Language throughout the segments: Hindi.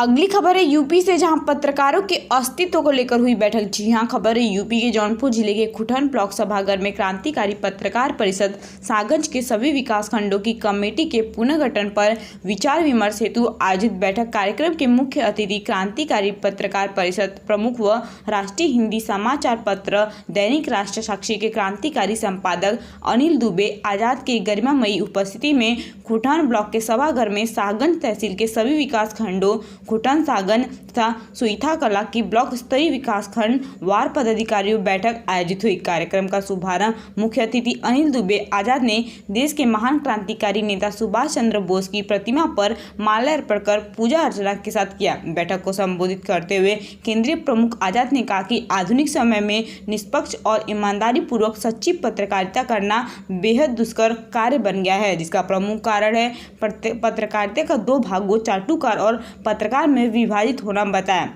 अगली खबर है यूपी से, जहां पत्रकारों के अस्तित्व को लेकर हुई बैठक। जी हां, खबर है यूपी के जौनपुर जिले के खुटन ब्लॉक सभागार में क्रांतिकारी पत्रकार परिषद सागंज के सभी विकास खंडों की कमेटी के पुनर्गठन पर विचार विमर्श हेतु आयोजित बैठक। कार्यक्रम के मुख्य अतिथि क्रांतिकारी पत्रकार परिषद प्रमुख व राष्ट्रीय हिंदी समाचार पत्र दैनिक राष्ट्र साक्षी के क्रांतिकारी संपादक अनिल दुबे आजाद के गरिमामयी उपस्थिति में खुटन ब्लॉक के सभागार में सागंज तहसील के सभी विकास खंडों खुटन सागंज तथा सुईथा कला की ब्लॉक स्तरीय विकास खंड वार पदाधिकारियों बैठक आयोजित हुई। कार्यक्रम का शुभारंभ मुख्य अतिथि अनिल दुबे आजाद ने देश के महान क्रांतिकारी नेता सुभाष चंद्र बोस की प्रतिमा पर माला अर्पण कर पूजा अर्चना के साथ किया। बैठक को संबोधित करते हुए केंद्रीय प्रमुख आजाद ने कहा कि आधुनिक समय में निष्पक्ष और ईमानदारी पूर्वक सच्ची पत्रकारिता करना बेहद दुष्कर कार्य बन गया है, जिसका प्रमुख कारण है पत्रकारिता का दो भागों चाटुकार और पत्रकार में विभाजित होना बताया।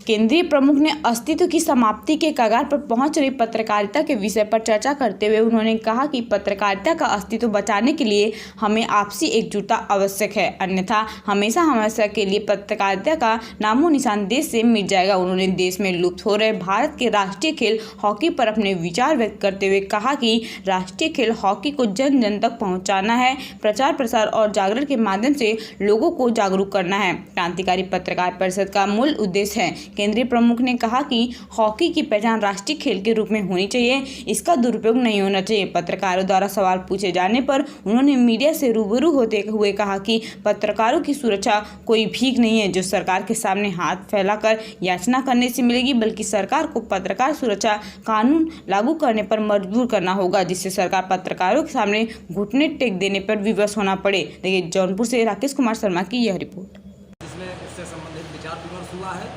केंद्रीय प्रमुख ने अस्तित्व की समाप्ति के कगार पर पहुंच रही पत्रकारिता के विषय पर चर्चा करते हुए उन्होंने कहा कि पत्रकारिता का अस्तित्व बचाने के लिए हमें आपसी एकजुटता आवश्यक है, अन्यथा हमेशा के लिए पत्रकारिता का नामो निशान देश से मिट जाएगा। उन्होंने देश में लुप्त हो रहे भारत के राष्ट्रीय खेल हॉकी पर अपने विचार व्यक्त करते हुए कहा कि राष्ट्रीय खेल हॉकी को जन जन तक पहुँचाना है, प्रचार प्रसार और जागरण के माध्यम से लोगों को जागरूक करना है। क्रांतिकारी पत्रकार परिषद का मूल उद्देश्य है। केंद्रीय प्रमुख ने कहा कि हॉकी की पहचान राष्ट्रीय खेल के रूप में होनी चाहिए, इसका दुरुपयोग नहीं होना चाहिए। पत्रकारों द्वारा सवाल पूछे जाने पर उन्होंने मीडिया से रूबरू होते हुए कहा कि पत्रकारों की सुरक्षा कोई भीख नहीं है जो सरकार के सामने हाथ फैलाकर याचना करने से मिलेगी, बल्कि सरकार को पत्रकार सुरक्षा कानून लागू करने पर मजबूर करना होगा, जिससे सरकार पत्रकारों के सामने घुटने टेक देने पर विवश होना पड़े। देखिए, जौनपुर से राकेश कुमार शर्मा की यह रिपोर्ट। इसमें इससे संबंधित विचार विमर्श हुआ है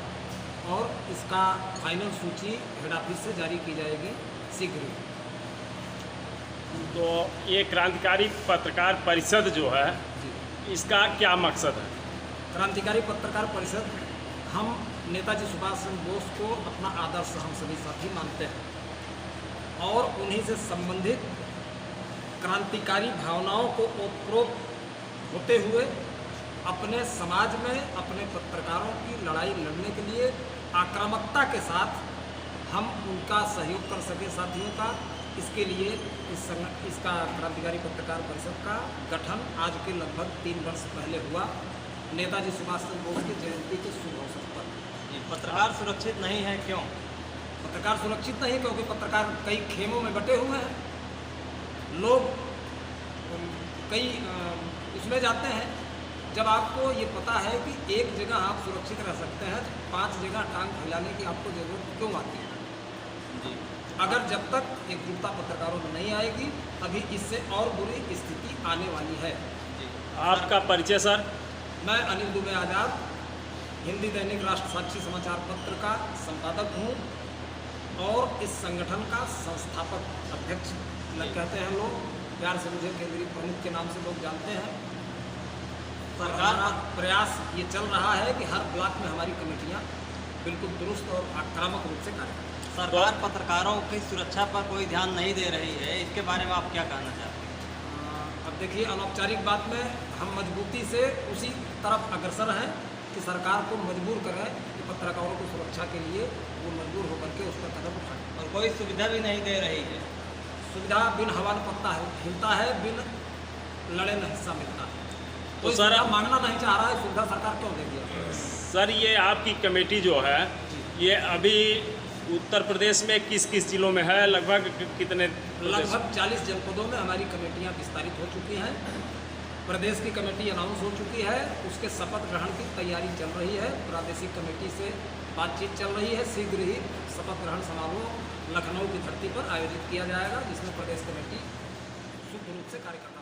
और इसका फाइनल सूची हेड ऑफिस से जारी की जाएगी शीघ्र ही। तो ये क्रांतिकारी पत्रकार परिषद जो है, इसका क्या मकसद है? क्रांतिकारी पत्रकार परिषद हम नेताजी सुभाष चंद्र बोस को अपना आदर्श हम सभी साथी मानते हैं और उन्हीं से संबंधित क्रांतिकारी भावनाओं को ओतप्रोत होते हुए अपने समाज में अपने पत्रकारों की लड़ाई लड़ने के लिए आक्रामकता के साथ हम उनका सहयोग कर सके साथियों का, इसके लिए इसका क्रांतिकारी पत्रकार परिषद का गठन आज के लगभग 3 वर्ष पहले हुआ, नेताजी सुभाष चंद्र बोस की जयंती के शुभ अवसर पर। पत्रकार सुरक्षित नहीं है, क्यों? पत्रकार सुरक्षित नहीं क्योंकि पत्रकार कई खेमों में बटे हुए हैं। लोग कई उसमें जाते हैं। जब आपको ये पता है कि एक जगह आप सुरक्षित रह सकते हैं, 5 जगह टांग फैलाने की आपको जरूरत क्यों आती है? अगर जब तक एकजुटता पत्रकारों में नहीं आएगी, अभी इससे और बुरी स्थिति आने वाली है। आपका परिचय सर? मैं अनिल दुबे आजाद, हिंदी दैनिक राष्ट्र साक्षी समाचार पत्र का संपादक हूँ और इस संगठन का संस्थापक अध्यक्ष कहते हैं लोग, प्यार से मुझे केंद्रीय प्रमुख के नाम से लोग जानते हैं। सरकार का प्रयास ये चल रहा है कि हर ब्लॉक में हमारी कमेटियाँ बिल्कुल दुरुस्त और आक्रामक रूप से कार्य करें। सरकार पत्रकारों की सुरक्षा पर कोई ध्यान नहीं दे रही है, इसके बारे में आप क्या कहना चाहते हैं? अब देखिए, अनौपचारिक बात में हम मजबूती से उसी तरफ अग्रसर हैं कि सरकार को मजबूर करें कि पत्रकारों की सुरक्षा के लिए वो मजबूर होकर के उस पर कदम उठाएं। और कोई सुविधा भी नहीं दे रही है। सुविधा बिन हवा न पत्ता है, हिलता है, बिन लड़े न हिस्सा मिलता है। तो सर मांगना नहीं चाह रहा है, सुविधा सरकार क्यों देगी? सर, ये आपकी कमेटी जो है, ये अभी उत्तर प्रदेश में किस किस जिलों में है? लगभग कितने? लगभग 40 जनपदों में हमारी कमेटियां विस्तारित हो चुकी हैं। प्रदेश की कमेटी अनाउंस हो चुकी है, उसके शपथ ग्रहण की तैयारी चल रही है। प्रादेशिक कमेटी से बातचीत चल रही है। शीघ्र ही शपथ ग्रहण समारोह लखनऊ की धरती पर आयोजित किया जाएगा, जिसमें प्रदेश कमेटी शुभ रूप से कार्य करना